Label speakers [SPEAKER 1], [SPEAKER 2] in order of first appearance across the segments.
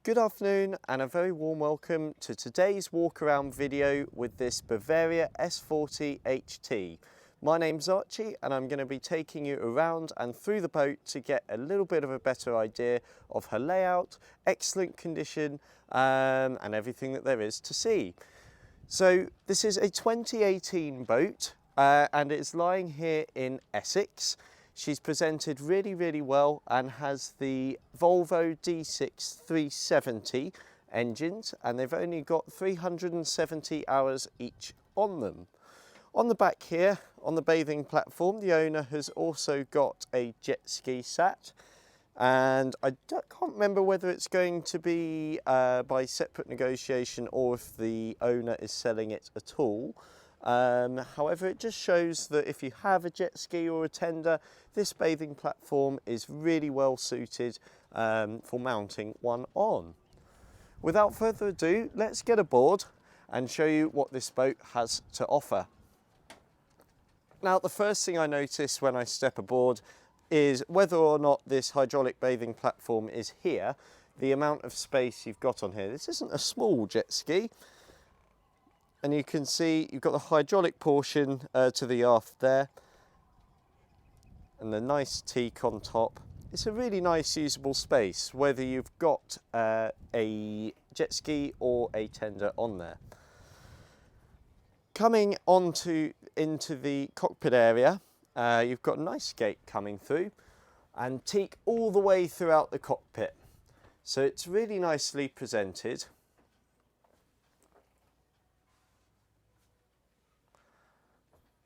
[SPEAKER 1] Good afternoon and a very warm welcome to today's walk around video with this Bavaria S40 HT. My name's Archie and I'm going to be taking you around and through the boat to get a little bit of a better idea of her layout, excellent condition and everything that there is to see. So this is a 2018 boat and it's lying here in Essex. She's presented really well and has the Volvo D6 370 engines, and they've only got 370 hours each on them. On the back here, on the bathing platform, the owner has also got a jet ski sat, and I can't remember whether it's going to be by separate negotiation or if the owner is selling it at all. However, it just shows that if you have a jet ski or a tender, this bathing platform is really well suited for mounting one on. Without further ado, let's get aboard and show you what this boat has to offer. Now, the first thing I notice when I step aboard is whether or not this hydraulic bathing platform is here, the amount of space you've got on here. This isn't a small jet ski. And you can see you've got the hydraulic portion to the aft there and the nice teak on top. It's a really nice usable space whether you've got a jet ski or a tender on there. Coming into the cockpit area, you've got a nice gate coming through and teak all the way throughout the cockpit. So it's really nicely presented.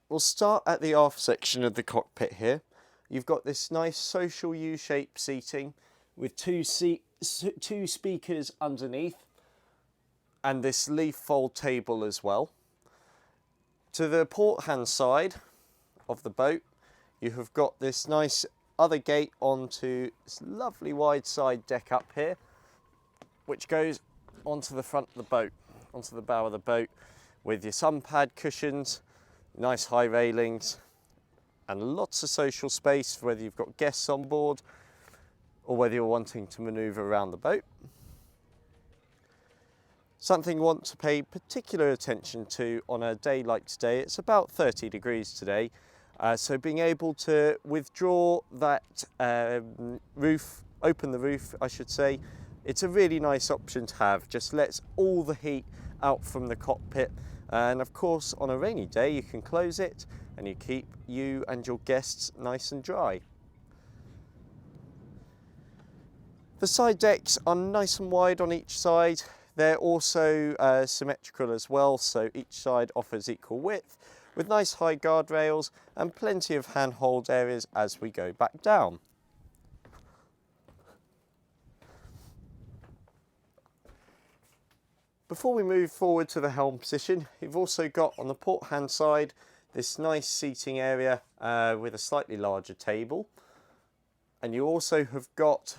[SPEAKER 1] We'll start at the aft section of the cockpit here. You've got this nice social U-shaped seating with two speakers underneath and this leaf fold table as well. To the port hand side of the boat, you have got this nice other gate onto this lovely wide side deck up here, which goes onto the front of the boat, onto the bow of the boat with your sun pad cushions, nice high railings and lots of social space for whether you've got guests on board or whether you're wanting to manoeuvre around the boat. Something you want to pay particular attention to on a day like today, it's about 30 degrees today, so being able to withdraw that roof, open the roof I should say, it's a really nice option to have. Just lets all the heat out from the cockpit. And of course, on a rainy day, you can close it and you keep you and your guests nice and dry. The side decks are nice and wide on each side. They're also symmetrical as well, so each side offers equal width with nice high guardrails and plenty of handhold areas as we go back down. Before we move forward to the helm position, you've also got on the port hand side this nice seating area with a slightly larger table, and you also have got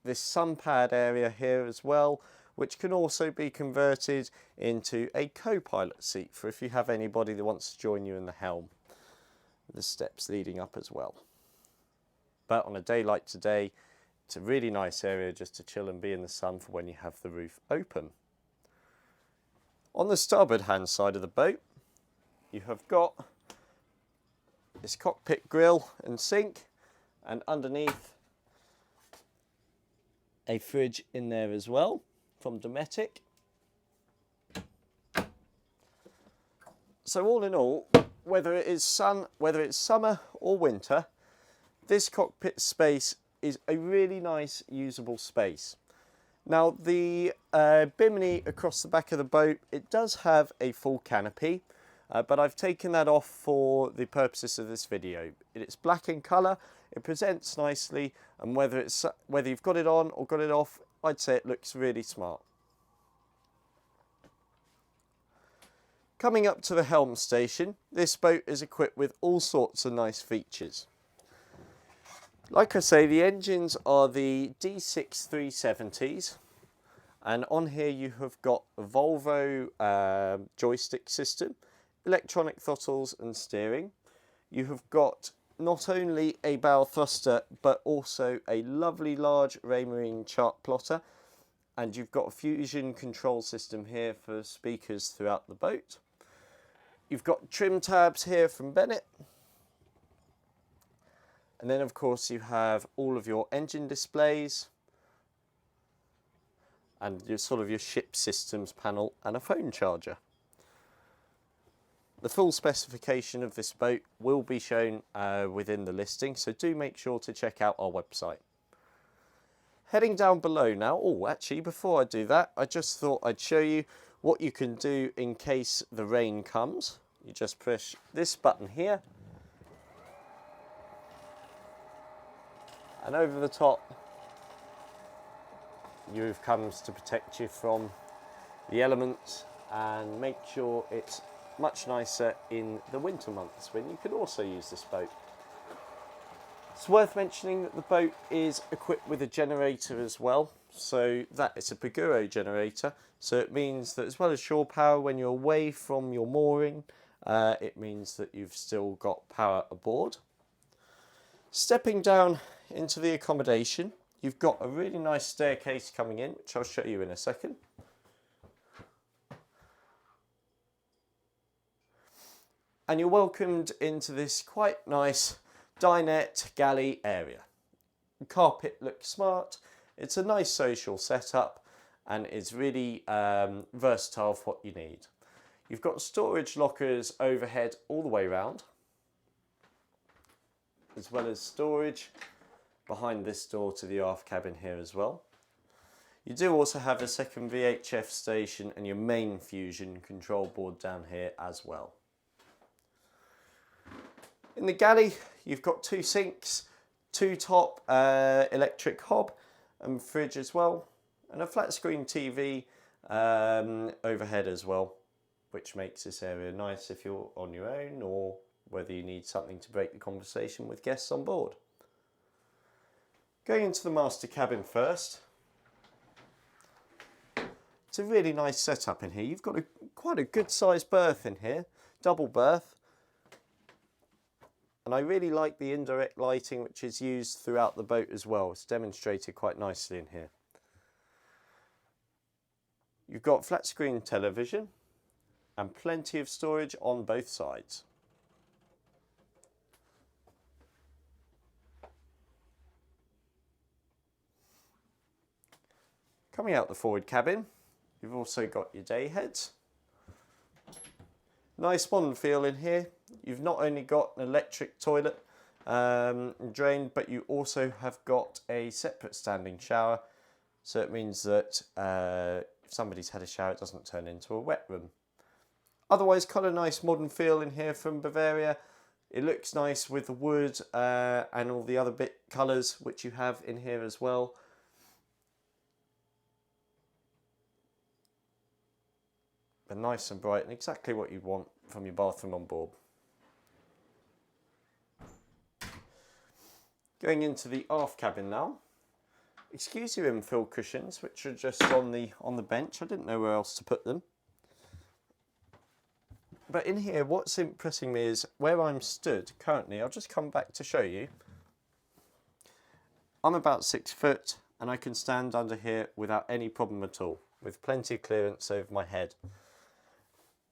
[SPEAKER 1] this sun pad area here as well, which can also be converted into a co-pilot seat for if you have anybody that wants to join you in the helm. The steps leading up as well. But on a day like today, it's a really nice area just to chill and be in the sun for when you have the roof open. On the starboard hand side of the boat, you have got this cockpit grille and sink, and underneath a fridge in there as well from Bennett. So all in all, whether it's summer or winter, this cockpit space is a really nice usable space. Now the bimini across the back of the boat, it does have a full canopy, but I've taken that off for the purposes of this video. It's black in colour, it presents nicely, and whether you've got it on or got it off, I'd say it looks really smart. Coming up to the helm station, this boat is equipped with all sorts of nice features. Like I say, the engines are the D6 370s, and on here you have got a Volvo joystick system, electronic throttles and steering. You have got not only a bow thruster but also a lovely large raymarine chart plotter And you've got a fusion control system here for speakers throughout the boat. You've got trim tabs here from Bennett. And then of course you have all of your engine displays and your sort of your ship systems panel and a phone charger. The full specification of this boat will be shown within the listing, so do make sure to check out our website. Heading down below now, actually before I do that, I just thought I'd show you what you can do in case the rain comes. You just push this button here, and over the top, UV comes to protect you from the elements and make sure it's much nicer in the winter months when you can also use this boat. It's worth mentioning that the boat is equipped with a generator as well, so that is a Paguro generator, so it means that as well as shore power when you're away from your mooring, it means that you've still got power aboard. Stepping down into the accommodation, you've got a really nice staircase coming in, which I'll show you in a second. And you're welcomed into this quite nice dinette galley area. The carpet looks smart, it's a nice social setup and it's really versatile for what you need. You've got storage lockers overhead all the way around, as well as storage behind this door to the aft cabin here as well. You do also have a second VHF station and your main fusion control board down here as well. In the galley, you've got 2 sinks, 2 top electric hob and fridge as well, and a flat screen TV overhead as well, which makes this area nice if you're on your own or whether you need something to break the conversation with guests on board. Going into the master cabin first, it's a really nice setup in here. You've got quite a good sized berth in here, double berth. And I really like the indirect lighting which is used throughout the boat as well. It's demonstrated quite nicely in here. You've got flat screen television and plenty of storage on both sides. Coming out the forward cabin, you've also got your day heads. Nice modern feel in here. You've not only got an electric toilet drain, but you also have got a separate standing shower. So it means that if somebody's had a shower, it doesn't turn into a wet room. Otherwise, quite a nice modern feel in here from Bavaria. It looks nice with the wood and all the other colours which you have in here as well. But nice and bright and exactly what you want from your bathroom on board. Going into the aft cabin now. Excuse your infill cushions, which are just on the bench. I didn't know where else to put them. But in here, what's impressing me is where I'm stood currently. I'll just come back to show you. I'm about 6 foot and I can stand under here without any problem at all, with plenty of clearance over my head.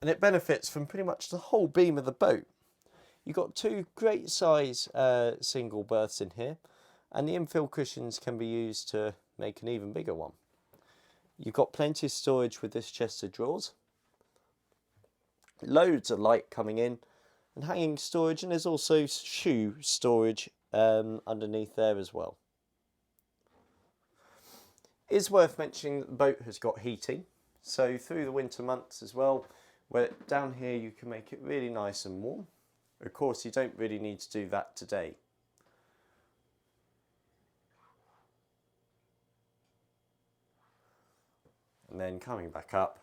[SPEAKER 1] And it benefits from pretty much the whole beam of the boat. You've got 2 great size single berths in here, and the infill cushions can be used to make an even bigger one. You've got plenty of storage with this chest of drawers. Loads of light coming in and hanging storage, and there's also shoe storage underneath there as well. It's worth mentioning that the boat has got heating, so through the winter months as well, where down here you can make it really nice and warm. Of course, you don't really need to do that today. And then coming back up,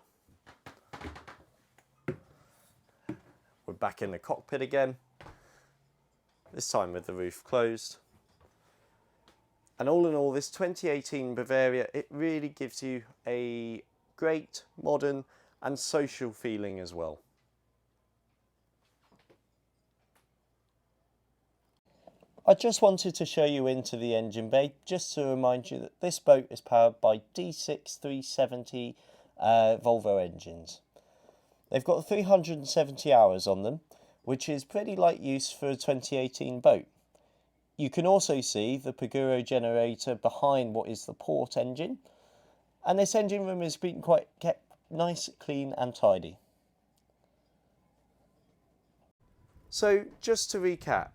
[SPEAKER 1] we're back in the cockpit again, this time with the roof closed. And all in all, this 2018 Bavaria, it really gives you a great, modern and social feeling as well. I just wanted to show you into the engine bay, just to remind you that this boat is powered by D6 370 Volvo engines. They've got 370 hours on them, which is pretty light use for a 2018 boat. You can also see the Paguro generator behind what is the port engine, and this engine room has been kept nice, clean and tidy. So just to recap,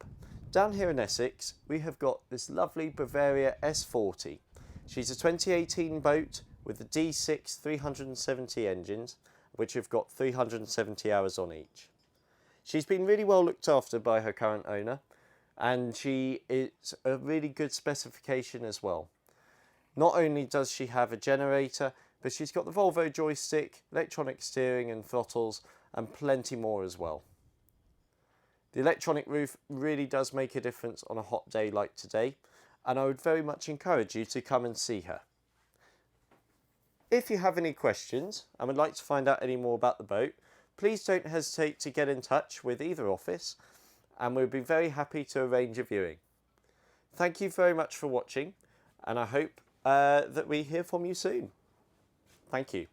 [SPEAKER 1] down here in Essex we have got this lovely Bavaria S40. She's a 2018 boat with the D6 370 engines, which have got 370 hours on each. She's been really well looked after by her current owner, and she is a really good specification as well. Not only does she have a generator, but she's got the Volvo joystick, electronic steering and throttles, and plenty more as well. The electronic roof really does make a difference on a hot day like today, and I would very much encourage you to come and see her. If you have any questions and would like to find out any more about the boat, please don't hesitate to get in touch with either office, and we'll be very happy to arrange a viewing. Thank you very much for watching, and I hope that we hear from you soon. Thank you.